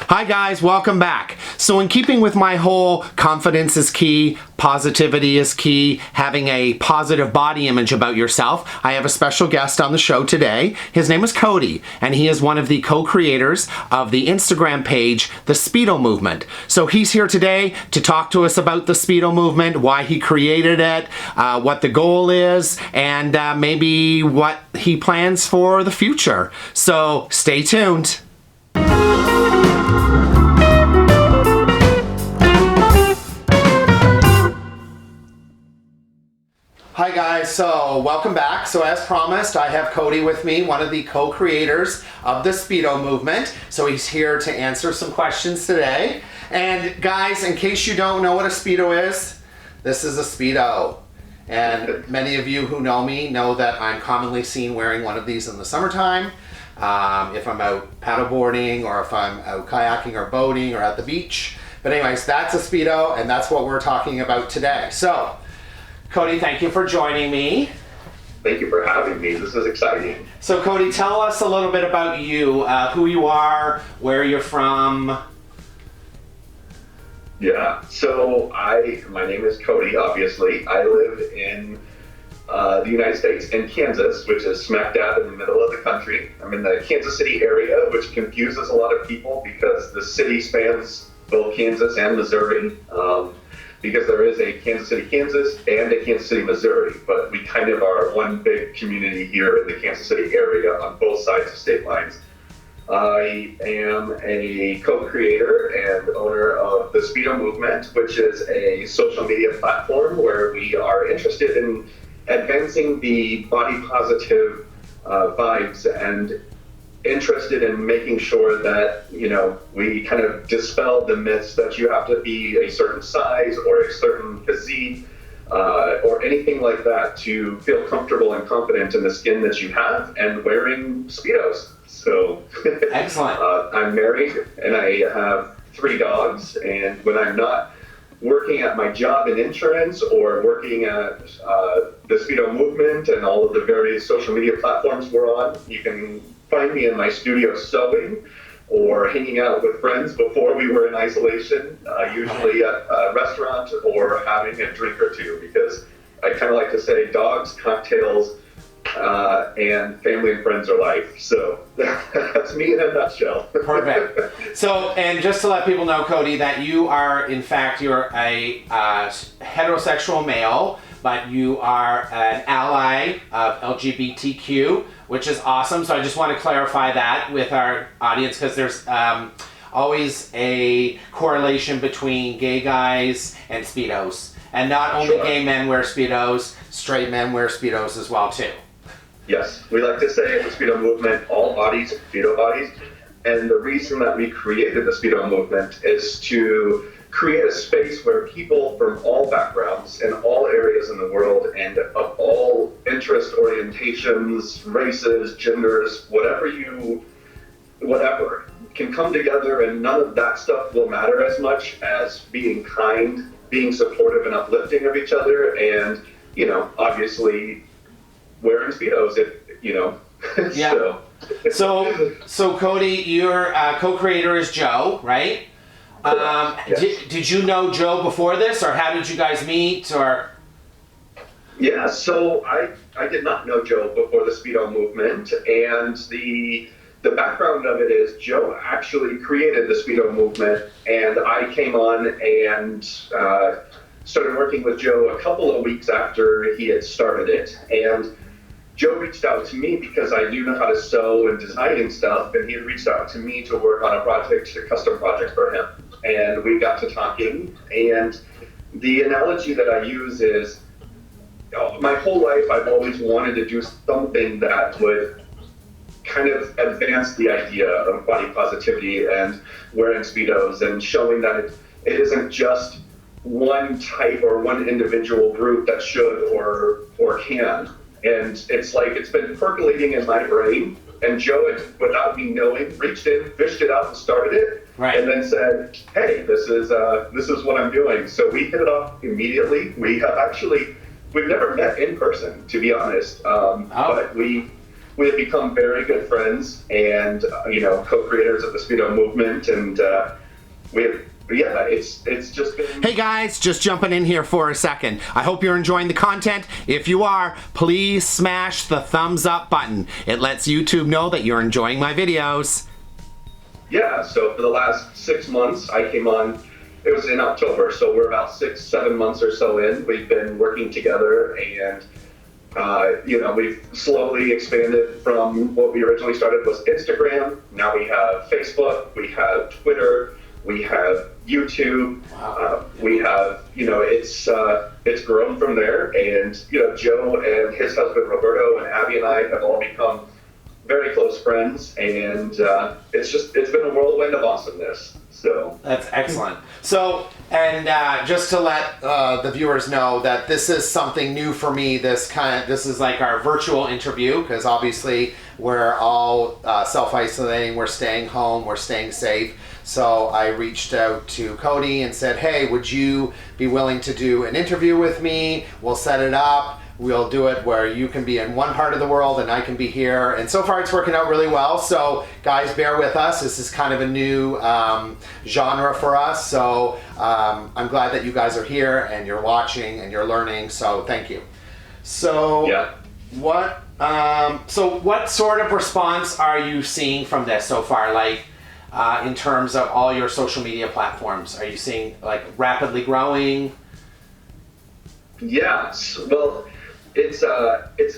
Hi guys, welcome back. So in keeping with my whole confidence is key, positivity is key, having a positive body image about yourself, I have a special guest on the show today. His name is Cody, and he is one of the co-creators of the Instagram page, the Speedo Movement. So he's here today to talk to us about the Speedo Movement, why he created it, what the goal is, and maybe what he plans for the future. So stay tuned. Hi guys, so welcome back. So as promised, I have Cody with me, one of the co-creators of the Speedo Movement. So he's here to answer some questions today. And guys, in case you don't know what a Speedo is, this is a Speedo. And many of you who know me know that I'm commonly seen wearing one of these in the summertime. If I'm out paddleboarding or if I'm out kayaking or boating or at the beach. But anyways, that's a Speedo and that's what we're talking about today. So, Cody, thank you for joining me. Thank you for having me. This is exciting. So, Cody, tell us a little bit about you, who you are, where you're from. Yeah, so my name is Cody, obviously. I live in the United States, in Kansas, which is smack dab in the middle of the country. I'm in the Kansas City area, which confuses a lot of people because the city spans both Kansas and Missouri. Because there is a Kansas City, Kansas and a Kansas City, Missouri, but we kind of are one big community here in the Kansas City area on both sides of state lines. I am a co-creator and owner of the Speedo Movement, which is a social media platform where we are interested in advancing the body positive vibes and interested in making sure that, you know, we kind of dispel the myths that you have to be a certain size or a certain physique or anything like that to feel comfortable and confident in the skin that you have and wearing Speedos. So Excellent. I'm married and I have 3 dogs, and when I'm not working at my job in insurance or working at the Speedo Movement and all of the various social media platforms we're on, you can find me in my studio sewing or hanging out with friends before we were in isolation, usually at a restaurant or having a drink or two, because I kind of like to say dogs, cocktails, and family and friends are life. So that's me in a nutshell. Perfect. So, and just to let people know, Cody, that you are, in fact, you're a heterosexual male, but you are an ally of LGBTQ, which is awesome. So I just want to clarify that with our audience, because there's always a correlation between gay guys and Speedos. And not only gay men wear Speedos, straight men wear Speedos as well too. Yes, we like to say in the Speedo Movement, all bodies, Speedo bodies. And the reason that we created the Speedo Movement is to create a space where people from all backgrounds and all areas in the world and of all interest orientations, races, genders, whatever, can come together, and none of that stuff will matter as much as being kind, being supportive and uplifting of each other, and, you know, obviously wearing Speedos, Yeah. So Cody, your co-creator is Joe, right? Yes. Did you know Joe before this, or how did you guys meet, or? Yeah, so I did not know Joe before the Speedo Movement, and the background of it is Joe actually created the Speedo Movement, and I came on and started working with Joe a couple of weeks after he had started it. And Joe reached out to me because I do know how to sew and design and stuff, and he had reached out to me to work on a custom project for him. And we got to talking, and the analogy that I use is, my whole life I've always wanted to do something that would kind of advance the idea of body positivity and wearing Speedos and showing that it isn't just one type or one individual group that should or can. And it's like, it's been percolating in my brain, and Joe, without me knowing, reached in, fished it out and started it. Right. And then said, hey, this is what I'm doing. So we hit it off immediately. We've never met in person, to be honest. But we we have become very good friends and, co-creators of the Speedo Movement. And it's just been... Hey guys, just jumping in here for a second. I hope you're enjoying the content. If you are, please smash the thumbs up button. It lets YouTube know that you're enjoying my videos. Yeah, so for the last 6 months, I came on, it was in October, so we're about 6-7 months or so in. We've been working together, and we've slowly expanded from what we originally started was Instagram. Now we have Facebook, we have Twitter, we have YouTube. Wow. We have, it's grown from there. And, Joe and his husband Roberto and Abby and I have all become very close friends. And it's been a whirlwind of awesomeness. So that's excellent. So, and just to let the viewers know that this is something new for me. This is like our virtual interview, because obviously we're all self-isolating. We're staying home. We're staying safe. So I reached out to Cody and said, hey, would you be willing to do an interview with me? We'll set it up. We'll do it where you can be in one part of the world and I can be here. And so far it's working out really well. So guys, bear with us. This is kind of a new genre for us. So I'm glad that you guys are here and you're watching and you're learning. So thank you. So yeah. What sort of response are you seeing from this so far? Like, in terms of all your social media platforms, are you seeing like rapidly growing? Yes. Well, it's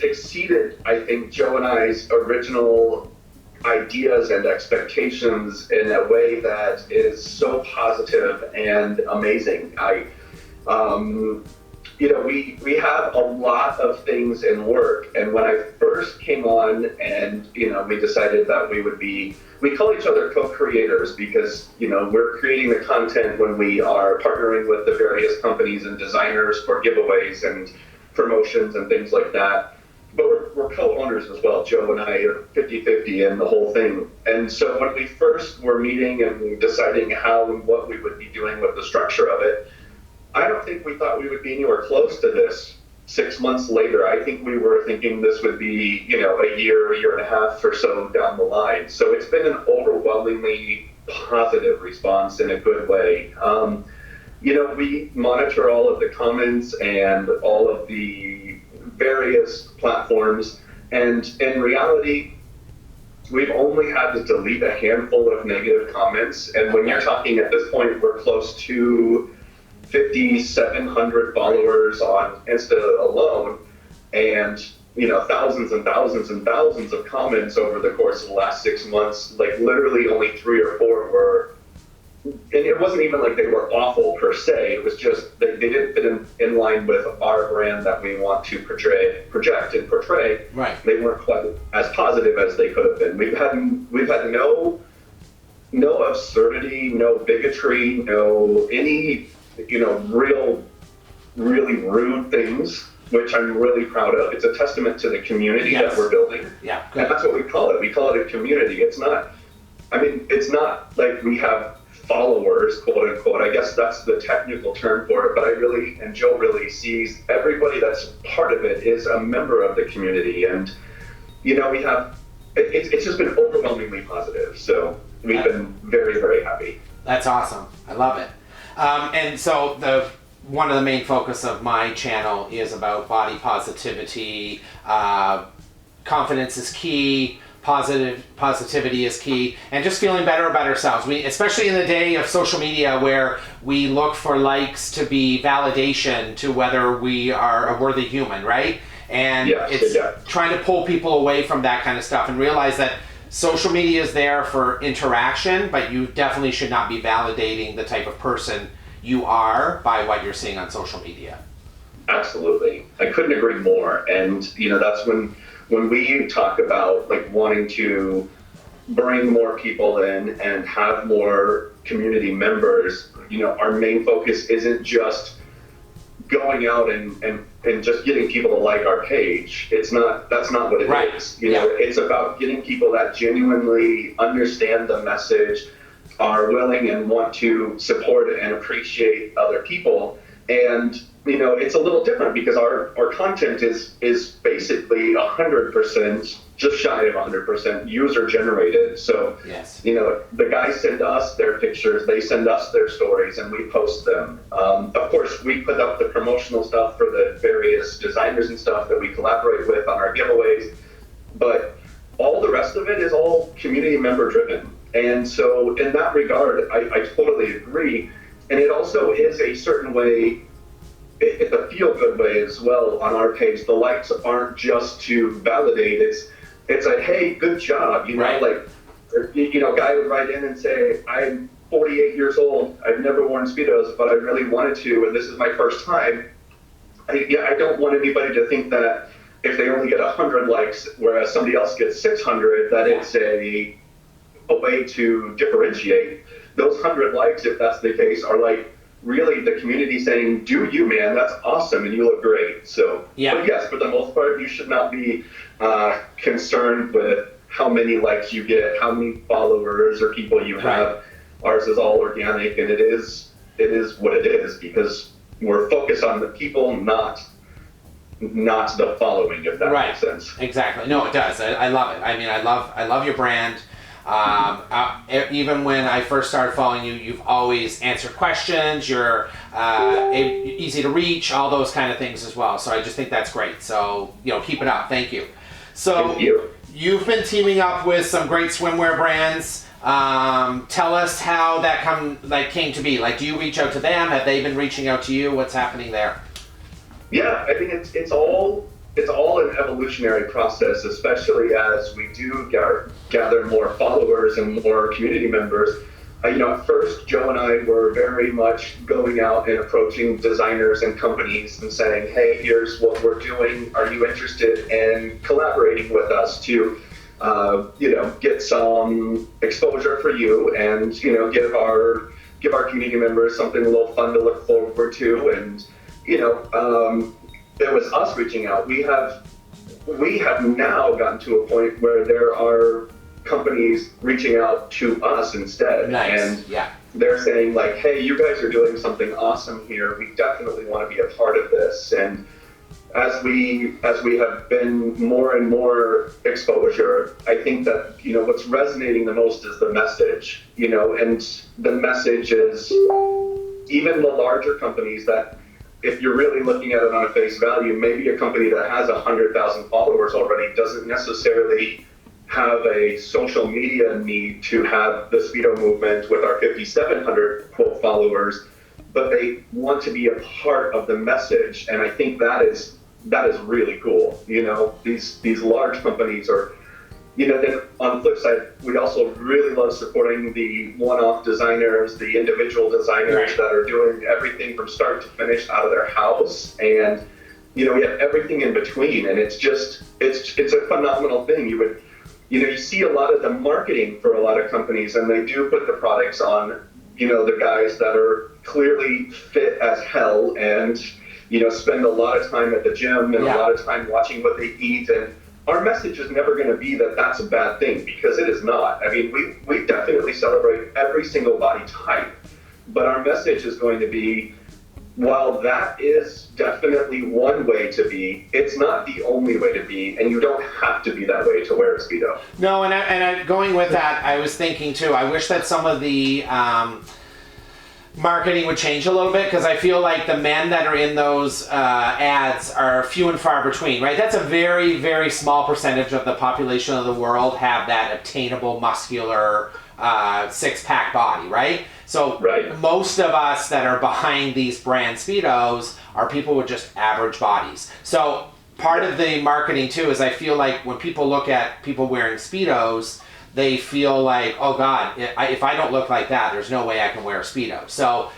exceeded, I think, Joe and I's original ideas and expectations in a way that is so positive and amazing. We have a lot of things in work, and when I first came on and, we decided that we call each other co-creators because, we're creating the content when we are partnering with the various companies and designers for giveaways and promotions and things like that. But we're co-owners as well. Joe and I are 50-50 in the whole thing. And so when we first were meeting and deciding how and what we would be doing with the structure of it, I don't think we thought we would be anywhere close to this 6 months later. I think we were thinking this would be, a year and a half or so down the line. So it's been an overwhelmingly positive response in a good way. We monitor all of the comments and all of the various platforms. And in reality, we've only had to delete a handful of negative comments. And when you're talking at this point, we're close to 5,700 followers on Insta alone, and thousands and thousands and thousands of comments over the course of the last 6 months. Like literally only 3 or 4 were, and it wasn't even like they were awful per se. It was just they didn't fit in line with our brand that we want to project and portray. Right. They weren't quite as positive as they could have been. We've had no absurdity, no bigotry, no any really rude things, which I'm really proud of. It's a testament to the community that we're building. Yeah. Good. And that's what we call it. We call it a community. It's not like we have followers, quote unquote. I guess that's the technical term for it, but Joe really sees everybody that's part of it is a member of the community. And, it's just been overwhelmingly positive. So we've been very, very happy. That's awesome. I love it. And so one of the main focus of my channel is about body positivity. Confidence is key. Positivity is key, and just feeling better about ourselves. Especially in the day of social media where we look for likes to be validation to whether we are a worthy human, right? And it's trying to pull people away from that kind of stuff and realize that social media is there for interaction, but you definitely should not be validating the type of person you are by what you're seeing on social media. Absolutely. I couldn't agree more. And, that's when we talk about like wanting to bring more people in and have more community members, our main focus isn't just going out and just getting people to like our page. That's not what it is. It's about getting people that genuinely understand the message, are willing and want to support and appreciate other people, And it's a little different because our content is basically 100%, just shy of 100% user generated. So yes, the guys send us their pictures, they send us their stories, and we post them. Of course, we put up the promotional stuff for the various designers and stuff that we collaborate with on our giveaways, but all the rest of it is all community member driven. And so in that regard, I totally agree. And it also is a certain way, it's a feel-good way as well on our page. The likes aren't just to validate, it's a, hey, good job, right. Like, a guy would write in and say, I'm 48 years old, I've never worn Speedos, but I really wanted to, and this is my first time. I don't want anybody to think that if they only get 100 likes, whereas somebody else gets 600, that it's a way to differentiate. Those 100 likes, if that's the case, are like really the community saying, do you, man, that's awesome, and you look great. So, but yes, for the most part, you should not be concerned with how many likes you get, how many followers or people you have. Right. Ours is all organic, and it is what it is, because we're focused on the people, not the following, if that makes sense. Exactly. No, it does. I love it. I mean, I love your brand. Even when I first started following you, you've always answered questions. You're easy to reach, all those kind of things as well. So I just think that's great. So keep it up. Thank you. So Thank you. You've been teaming up with some great swimwear brands. Tell us how that came to be. Like, do you reach out to them? Have they been reaching out to you? What's happening there? Yeah, I think it's all an evolutionary process, especially as we do gather more followers and more community members. At first, Joe and I were very much going out and approaching designers and companies and saying, hey, here's what we're doing. Are you interested in collaborating with us to, get some exposure for you and, give our community members something a little fun to look forward to. And, it was us reaching out. We have now gotten to a point where there are companies reaching out to us instead. Nice. And they're saying like, hey, you guys are doing something awesome here. We definitely want to be a part of this. And as we have been more and more exposure, I think that, what's resonating the most is the message, and the message is even the larger companies that, if you're really looking at it on a face value, maybe a company that has 100,000 followers already doesn't necessarily have a social media need to have the Speedo movement with our 5,700 quote followers, but they want to be a part of the message. And I think that is really cool. These large companies are, then on the flip side, we also really love supporting the one-off designers, the individual designers that are doing everything from start to finish out of their house. And, we have everything in between. And it's a phenomenal thing. You see a lot of the marketing for a lot of companies, and they do put the products on, the guys that are clearly fit as hell and, spend a lot of time at the gym and a lot of time watching what they eat. And our message is never going to be that that's a bad thing, because it is not. I mean, we definitely celebrate every single body type, but our message is going to be, while that is definitely one way to be, it's not the only way to be, and you don't have to be that way to wear a Speedo. No, and going with that, I was thinking too, I wish that some of the marketing would change a little bit, because I feel like the men that are in those ads are few and far between, right? That's a very, very small percentage of the population of the world have that attainable muscular six-pack body, right? So most of us that are behind these brand Speedos are people with just average bodies. So part of the marketing too is I feel like when people look at people wearing Speedos, they feel like, oh God, if I don't look like that, there's no way I can wear a Speedo. So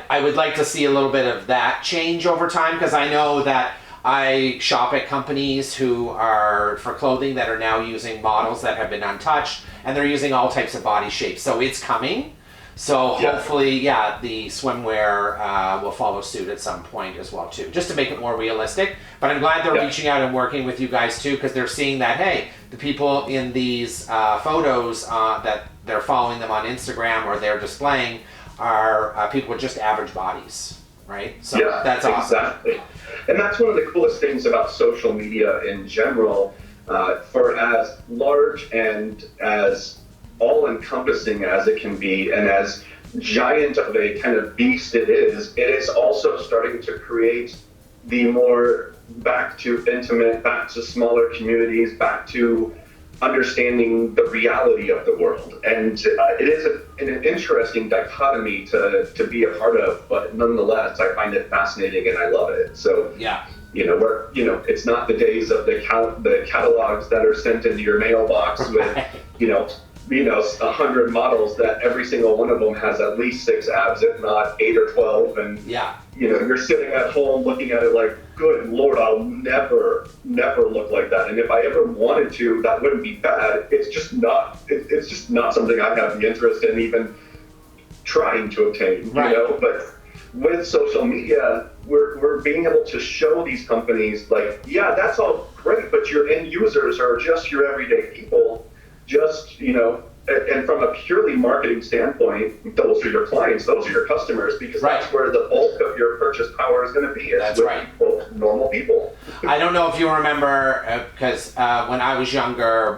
I would like to see a little bit of that change over time, because I know that I shop at companies who are for clothing that are now using models that have been untouched, and they're using all types of body shapes. So it's coming. So hopefully, the swimwear will follow suit at some point as well too, just to make it more realistic. But I'm glad they're reaching out and working with you guys too, because they're seeing that, hey, the people in these photos that they're following them on Instagram or they're displaying are people with just average bodies. right? So that's awesome. Exactly. And that's one of the coolest things about social media in general. For as large and as all-encompassing as it can be, and as giant of a kind of beast it is also starting to create the more back to intimate, back to smaller communities, back to understanding the reality of the world. And it is an interesting dichotomy to be a part of, but nonetheless, I find it fascinating and I love it. So, it's not the days of the catalogs that are sent into your mailbox with, 100 models that every single one of them has at least 6 abs, if not 8 or 12. And, you're sitting at home looking at it like, good Lord, I'll never look like that. And if I ever wanted to, that wouldn't be bad. It's just not something I have the interest in even trying to obtain, But with social media, we're being able to show these companies like, that's all great, but your end users are just your everyday people. And from a purely marketing standpoint, those are your clients, those are your customers, because that's where the bulk of your purchase power is going to be. That's right. People, normal people. I don't know if you remember, because when I was younger,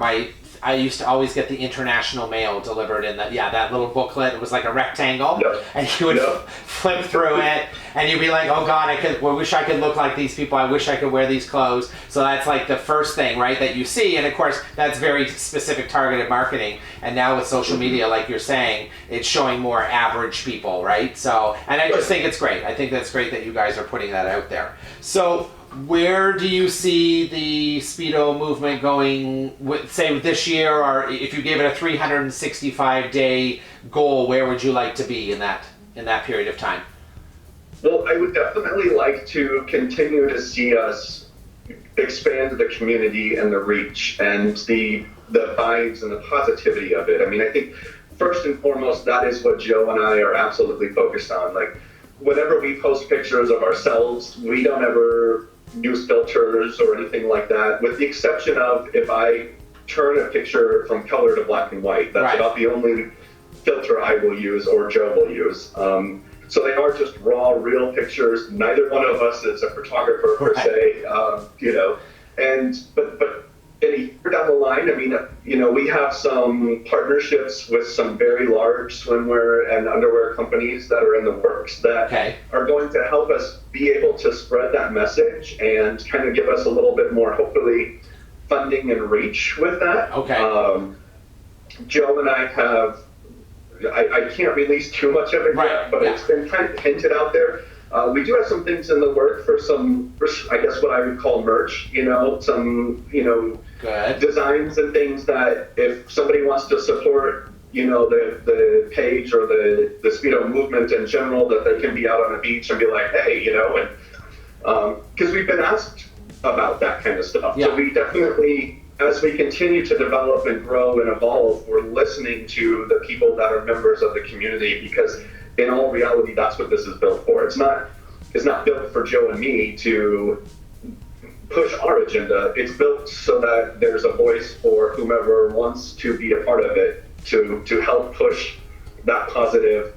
I used to always get the international mail delivered in that little booklet. It was like a rectangle, and you would flip through it, and you'd be like, oh God, I wish I could look like these people. I wish I could wear these clothes. So that's like the first thing, right, that you see. And of course, that's very specific targeted marketing. And now with social media, like you're saying, it's showing more average people, right? So, and I just think it's great. I think that's great that you guys are putting that out there. So, where do you see the Speedo movement going, say this year, or if you gave it a 365-day goal, where would you like to be in that period of time? Well, I would definitely like to continue to see us expand the community and the reach and the vibes and the positivity of it. I mean, I think first and foremost, that is what Joe and I are absolutely focused on. Like, whenever we post pictures of ourselves, we don't ever use filters or anything like that, with the exception of if I turn a picture from color to black and white. That's about the only filter I will use or Joe will use. So they are just raw, real pictures. Neither one of us is a photographer per se, but any year down the line, I mean, we have some partnerships with some very large swimwear and underwear companies that are in the works that are going to help us be able to spread that message and kind of give us a little bit more, hopefully, funding and reach with that. Joe and I have, I can't release too much of it yet, but it's been kind of hinted out there. We do have some things in the work for I guess what I would call merch, some, designs and things that if somebody wants to support, the page or the Speedo movement in general, that they can be out on a beach and be like, hey, because we've been asked about that kind of stuff. So we definitely, as we continue to develop and grow and evolve, we're listening to the people that are members of the community, because in all reality, that's what this is built for. It's not built for Joe and me to push our agenda. It's built so that there's a voice for whomever wants to be a part of it to help push that positive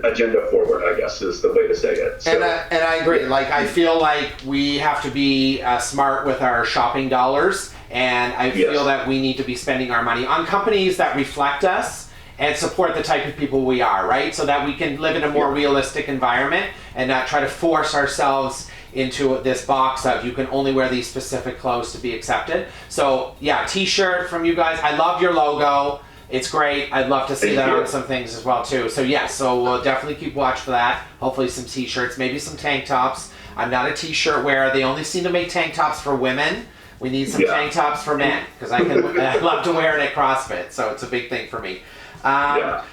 agenda forward, I guess is the way to say it. So. And I agree. Like, I feel like we have to be smart with our shopping dollars, and I feel that we need to be spending our money on companies that reflect us and support the type of people we are, right? So that we can live in a more realistic environment and not try to force ourselves into this box of you can only wear these specific clothes to be accepted. So t-shirt from you guys. I love your logo. It's great. I'd love to see that on some things as well too. So so we'll definitely keep watch for that. Hopefully some t-shirts, maybe some tank tops. I'm not a t-shirt wearer. They only seem to make tank tops for women. We need some tank tops for men, because I love to wear it at CrossFit. So it's a big thing for me.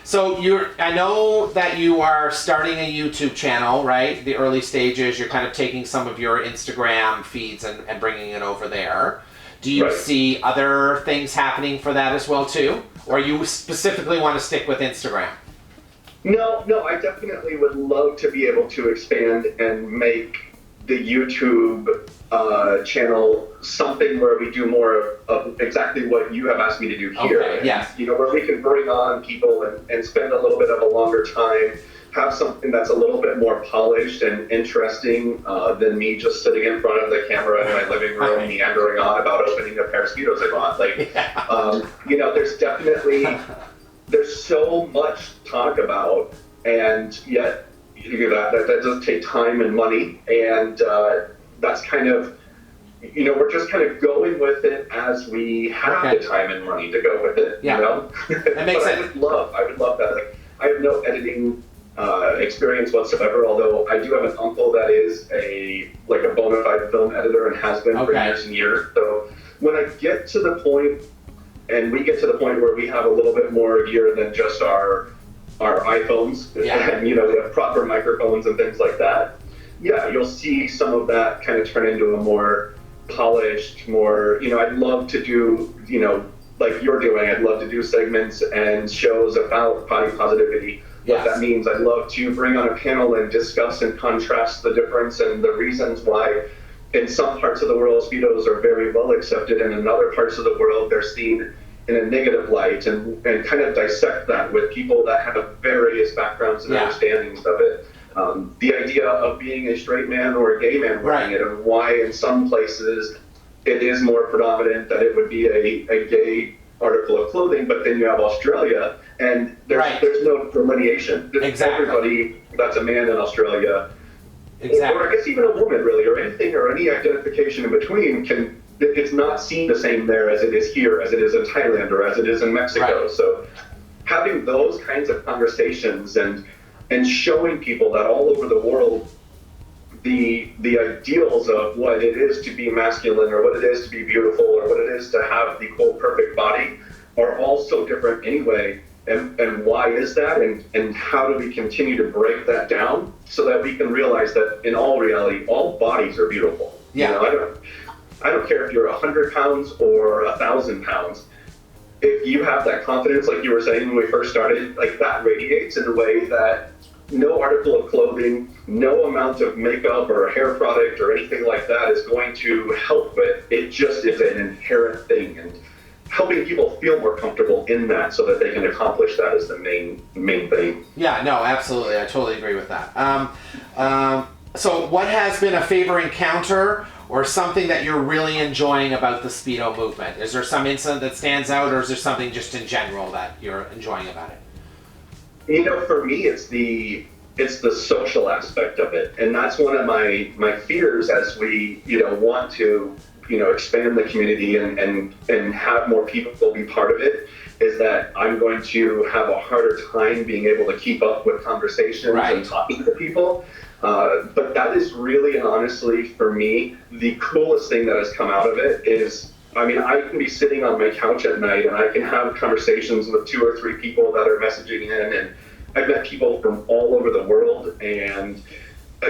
So I know that you are starting a YouTube channel, right? The early stages, you're kind of taking some of your Instagram feeds and bringing it over there. Do you see other things happening for that as well too? Or you specifically want to stick with Instagram? No, I definitely would love to be able to expand and make the YouTube channel something where we do more of exactly what you have asked me to do here. Okay, yes. Where we can bring on people and spend a little bit of a longer time have something that's a little bit more polished and interesting than me just sitting in front of the camera in my living room meandering on about opening a pair of Speedos I bought. Like, you know, there's so much to talk about, and yet that does take time and money, and that's kind of, you know, we're just kind of going with it as we have the time and money to go with it. You know, that makes sense. I would love that. Like, I have no editing experience whatsoever, although I do have an uncle that is a bona fide film editor and has been for years and years. So when I get to the point, and we get to the point where we have a little bit more gear than just our iPhones, and, you know, we have proper microphones and things like that, you'll see some of that kind of turn into a more polished, more, you know, I'd love to do, you know, like you're doing, I'd love to do segments and shows about body positivity. What that means, I'd love to bring on a panel and discuss and contrast the difference and the reasons why in some parts of the world Speedos are very well accepted, and in other parts of the world they're seen in a negative light, and kind of dissect that with people that have various backgrounds and understandings of it. The idea of being a straight man or a gay man wearing it, and why in some places it is more predominant that it would be a gay article of clothing, but then you have Australia, and there's no delineation. Everybody that's a man in Australia, or I guess even a woman really, or anything, or any identification in between, it's not seen the same there as it is here, as it is in Thailand, or as it is in Mexico. So having those kinds of conversations and showing people that all over the world the ideals of what it is to be masculine, or what it is to be beautiful, or what it is to have the quote perfect body are all so different anyway. And why is that? And how do we continue to break that down so that we can realize that in all reality, all bodies are beautiful. You know, I don't care if you're 100 pounds or 1,000 pounds. If you have that confidence, like you were saying when we first started, like that radiates in a way that no article of clothing, no amount of makeup or hair product or anything like that is going to help with. It just is an inherent thing, and helping people feel more comfortable in that so that they can accomplish that is the main thing. Yeah, no, absolutely. I totally agree with that. So what has been a favorite encounter or something that you're really enjoying about the Speedo movement? Is there some incident that stands out, or is there something just in general that you're enjoying about it? You know, for me, it's the social aspect of it, and that's one of my fears as we, you know, want to, you know, expand the community and have more people be part of it, is that I'm going to have a harder time being able to keep up with conversations and talking to people. But that is really and honestly, for me, the coolest thing that has come out of it is, I mean, I can be sitting on my couch at night and I can have conversations with 2 or 3 people that are messaging in, and I've met people from all over the world, and,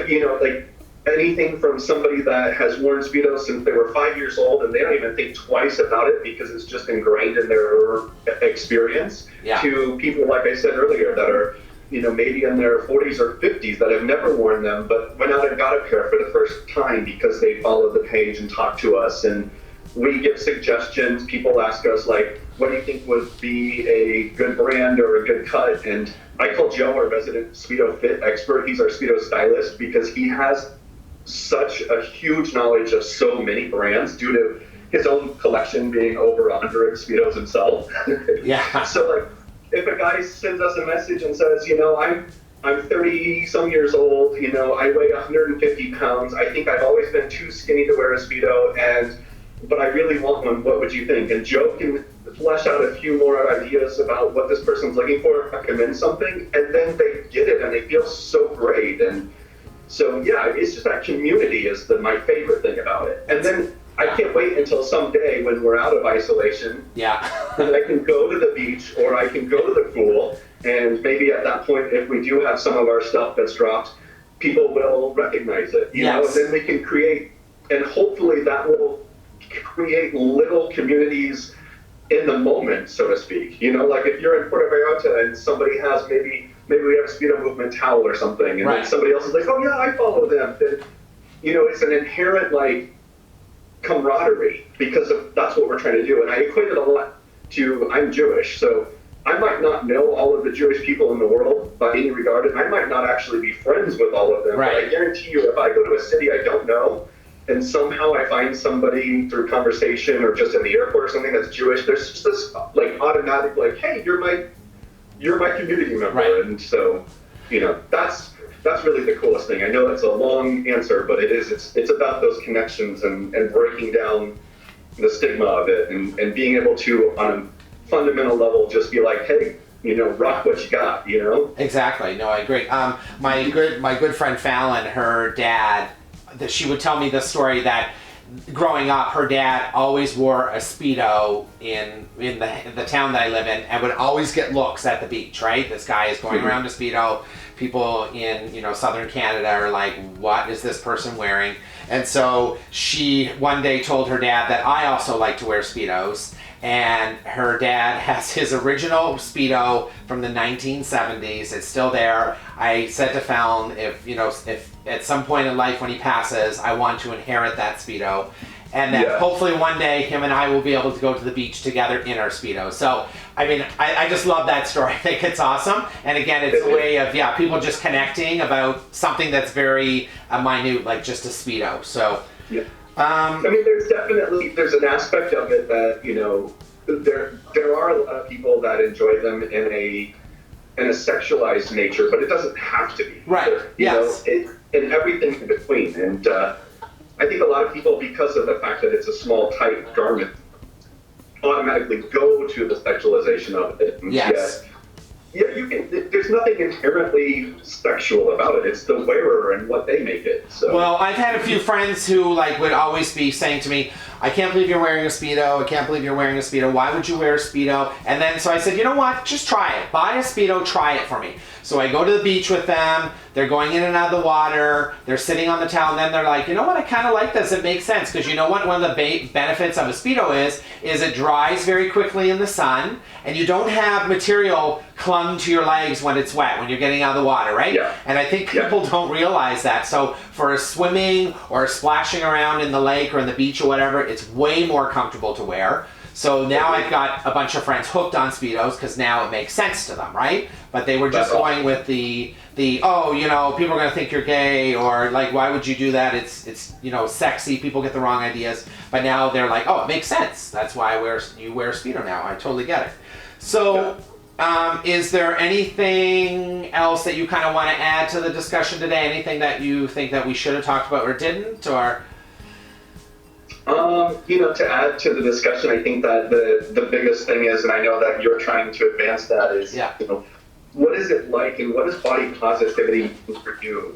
you know, like anything from somebody that has worn Speedos since they were 5 years old and they don't even think twice about it because it's just ingrained in their experience, to people, like I said earlier, that are, you know, maybe in their 40s or 50s that have never worn them, but went out and got a pair for the first time because they followed the page and talked to us, and we give suggestions. People ask us, like, what do you think would be a good brand or a good cut? And I call Joe our resident Speedo fit expert. He's our Speedo stylist because he has such a huge knowledge of so many brands due to his own collection being over 100 Speedos himself. So, like, if a guy sends us a message and says, you know, I'm 30 some years old, you know, I weigh 150 pounds, I think I've always been too skinny to wear a Speedo, but I really want one, what would you think? And Joe can flesh out a few more ideas about what this person's looking for, recommend something, and then they get it and they feel so great. And so, yeah, it's just that community is my favorite thing about it. And then I can't wait until someday when we're out of isolation, and I can go to the beach or I can go to the pool, and maybe at that point, if we do have some of our stuff that's dropped, people will recognize it, you know, and then we can create, and hopefully that will create little communities in the moment, so to speak. You know, like if you're in Puerto Vallarta and somebody has maybe we have a Speedo Movement towel or something, and then somebody else is like, oh yeah, I follow them. Then, you know, it's an inherent, like, camaraderie because that's what we're trying to do. And I equate it a lot to, I'm Jewish, so I might not know all of the Jewish people in the world by any regard, and I might not actually be friends with all of them. Right. But I guarantee you, if I go to a city I don't know, and somehow I find somebody through conversation or just in the airport or something that's Jewish, there's just this like automatic like, hey, you're my community member, right. And so, that's really the coolest thing. I know that's a long answer, but it's about those connections and breaking down the stigma of it and being able to, on a fundamental level, just be like, hey, rock what you got, Exactly. No, I agree. My good friend Fallon, her dad, she would tell me the story that growing up, her dad always wore a Speedo in the town that I live in, and would always get looks at the beach. Right, this guy is going around a Speedo. People in southern Canada are like, "What is this person wearing?" And so she one day told her dad that I also like to wear Speedos. And her dad has his original Speedo from the 1970s. It's still there. I said to Fallon, if at some point in life when he passes, I want to inherit that Speedo. And then hopefully one day him and I will be able to go to the beach together in our Speedo. So, I mean, I just love that story. I think it's awesome. And again, it's a way of, people just connecting about something that's very minute, like just a Speedo. So, yeah. I mean, there's an aspect of it that, there are a lot of people that enjoy them in a sexualized nature, but it doesn't have to be. Right. And everything in between. And I think a lot of people, because of the fact that it's a small, tight garment, automatically go to the sexualization of it. And yes. There's nothing inherently sexual about it. It's the wearer and what they make it. So. Well, I've had a few friends who would always be saying to me, I can't believe you're wearing a Speedo. I can't believe you're wearing a Speedo. Why would you wear a Speedo? And then so I said, you know what? Just try it. Buy a Speedo. Try it for me. So I go to the beach with them. They're going in and out of the water. They're sitting on the towel. And then they're like, you know what? I kind of like this. It makes sense. Because you know what? One of the benefits of a Speedo is it dries very quickly in the sun. And you don't have material clung to your legs when it's wet, when you're getting out of the water, right? Yeah. And I think people don't realize that. So for a swimming or splashing around in the lake or in the beach or whatever, it's way more comfortable to wear. So now I've got a bunch of friends hooked on Speedos because now it makes sense to them, right? But they were just going with the people are going to think you're gay, or like, why would you do that? It's sexy. People get the wrong ideas. But now they're like, oh, it makes sense. That's why you wear a Speedo now. I totally get it. So is there anything else that you kind of want to add to the discussion today? Anything that you think that we should have talked about or didn't, or? To add to the discussion, I think that the biggest thing is, and I know that you're trying to advance that, is, what is it like and what is body positivity for you?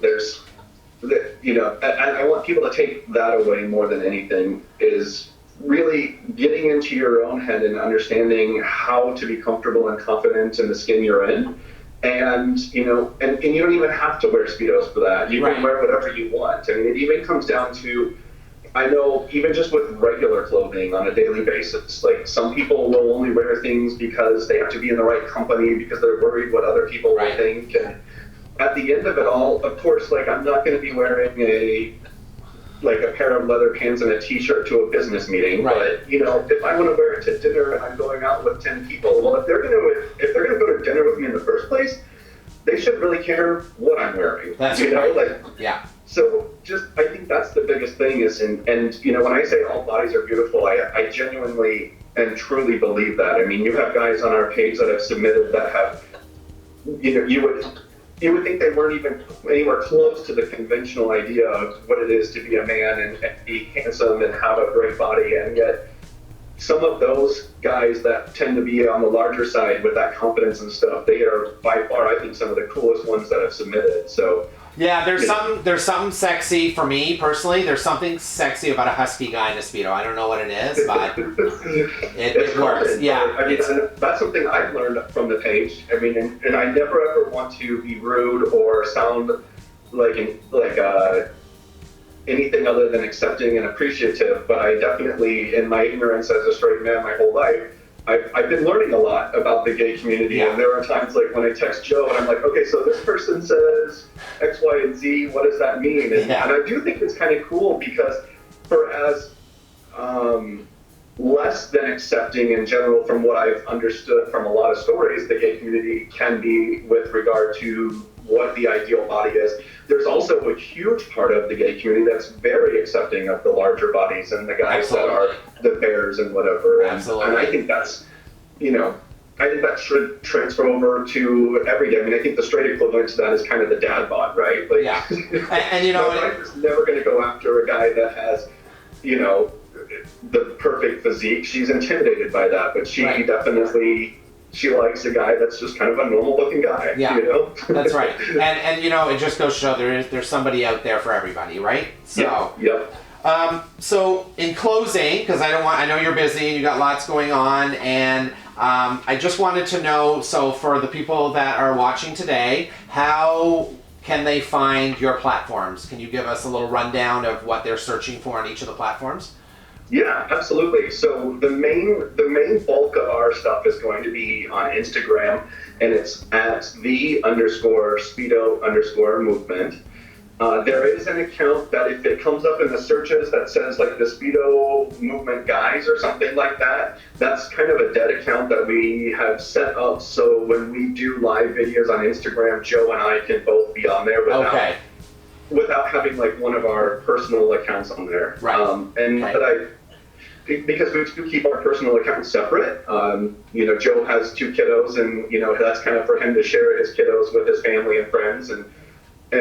I want people to take that away more than anything, is really getting into your own head and understanding how to be comfortable and confident in the skin you're in. And, and you don't even have to wear Speedos for that. You can wear whatever you want. I mean, it even comes down to, I know even just with regular clothing on a daily basis, like some people will only wear things because they have to be in the right company because they're worried what other people will think. And at the end of it all, of course, I'm not going to be wearing a pair of leather pants and a t-shirt to a business meeting. Right. But, if I want to wear it to dinner and I'm going out with 10 people, well, if they're going to go to dinner with me in the first place, they shouldn't really care what I'm wearing. That's right. So I think that's the biggest thing is, and when I say all bodies are beautiful, I genuinely and truly believe that. I mean, you have guys on our page that have submitted that have, you would think they weren't even anywhere close to the conventional idea of what it is to be a man and be handsome and have a great body, and yet some of those guys that tend to be on the larger side with that confidence and stuff, they are by far, I think, some of the coolest ones that have submitted. So. Yeah, there's something sexy for me personally. There's something sexy about a husky guy in a Speedo. I don't know what it is, but it works. Yeah, I mean, that's something I've learned from the page. I mean, and I never ever want to be rude or sound like anything other than accepting and appreciative. But I definitely, in my ignorance as a straight man my whole life, I've been learning a lot about the gay community, and there are times when I text Joe and I'm like, okay, so this person says X, Y, and Z, what does that mean? And I do think it's kind of cool because for as less than accepting in general from what I've understood from a lot of stories the gay community can be with regard to what the ideal body is. There's also a huge part of the gay community that's very accepting of the larger bodies and the guys that are the bears and whatever. And I think that's, I think that should transfer over to every day. I mean, I think the straight equivalent to that is kind of the dad bod, right? Like, yeah. And my wife is never going to go after a guy that has, the perfect physique. She's intimidated by that, but she definitely, she likes a guy that's just kind of a normal looking guy. Yeah, that's right. And it just goes to show there's somebody out there for everybody, right? So, yep. So in closing, because I know you're busy and you got lots going on, and I just wanted to know, so for the people that are watching today, how can they find your platforms? Can you give us a little rundown of what they're searching for on each of the platforms? Yeah, absolutely. So the main bulk of our stuff is going to be on Instagram, and it's at _Speedo_movement. There is an account that if it comes up in the searches that says like the Speedo Movement Guys or something like that, that's kind of a dead account that we have set up. So when we do live videos on Instagram, Joe and I can both be on there without having like one of our personal accounts on there. Right. Because we do keep our personal accounts separate. Joe has 2 kiddos, and that's kind of for him to share his kiddos with his family and friends, and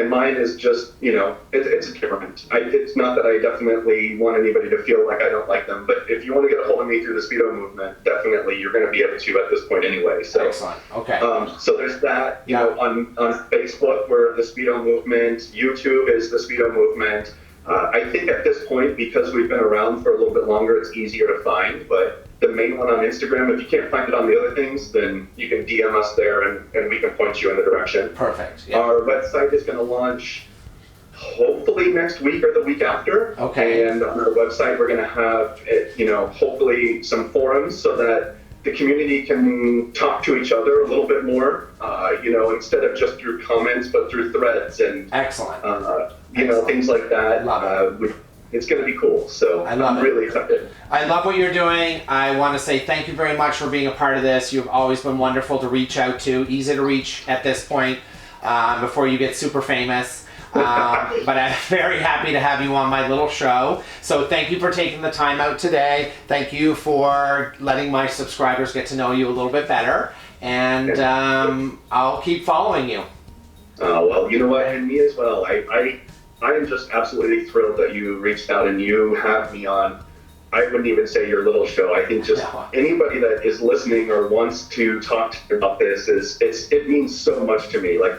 mine is just, it's different. It's not that I definitely want anybody to feel like I don't like them, but if you want to get a hold of me through the Speedo Movement, definitely you're going to be able to at this point anyway. So, excellent. Okay. So there's that. On Facebook, we're the Speedo Movement. YouTube is the Speedo Movement. I think at this point, because we've been around for a little bit longer, it's easier to find, but the main one on Instagram, if you can't find it on the other things, then you can DM us there and we can point you in the direction. Perfect. Yeah. Our website is going to launch hopefully next week or the week after. Okay. And on our website, we're going to have, hopefully some forums so that the community can talk to each other a little bit more, instead of just through comments, but through threads and excellent. Things like that. Love it. It's going to be cool. So I'm really excited. I love what you're doing. I want to say thank you very much for being a part of this. You've always been wonderful to reach out to, easy to reach at this point before you get super famous. But I'm very happy to have you on my little show. So thank you for taking the time out today. Thank you for letting my subscribers get to know you a little bit better. And I'll keep following you. Well, you know what? And me as well. I am just absolutely thrilled that you reached out and you have me on. I wouldn't even say your little show. I think just anybody that is listening or wants to talk to me about this it means so much to me. Like,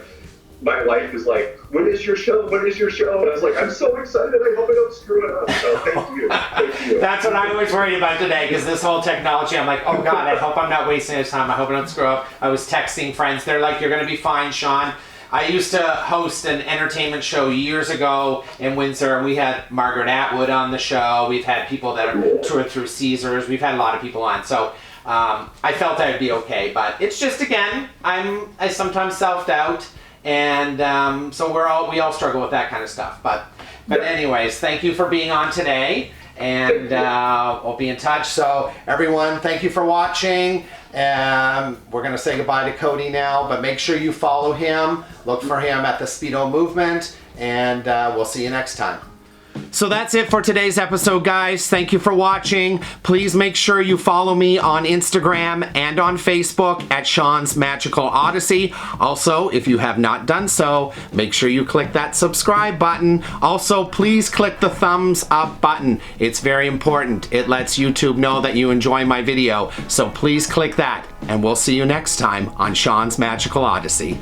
my wife is like, when is your show? When is your show? And I was like, I'm so excited. I hope I don't screw it up. So thank you. Thank you. That's what I was worried about today, because this whole technology, I'm like, oh God, I hope I'm not wasting his time. I hope I don't screw up. I was texting friends. They're like, you're going to be fine, Sean. I used to host an entertainment show years ago in Windsor, and we had Margaret Atwood on the show. We've had people that are toured through Caesars. We've had a lot of people on. So I felt I'd be okay. But it's just, again, I sometimes self-doubt. And so we all struggle with that kind of stuff. But anyways, thank you for being on today. And we'll be in touch. So everyone, thank you for watching. We're going to say goodbye to Cody now, but make sure you follow him. Look for him at the Speedo Movement, and we'll see you next time. So that's it for today's episode, guys. Thank you for watching. Please make sure you follow me on Instagram and on Facebook at Sean's Magical Odyssey. Also, if you have not done so, make sure you click that subscribe button. Also, please click the thumbs up button. It's very important. It lets YouTube know that you enjoy my video. So please click that, and we'll see you next time on Sean's Magical Odyssey.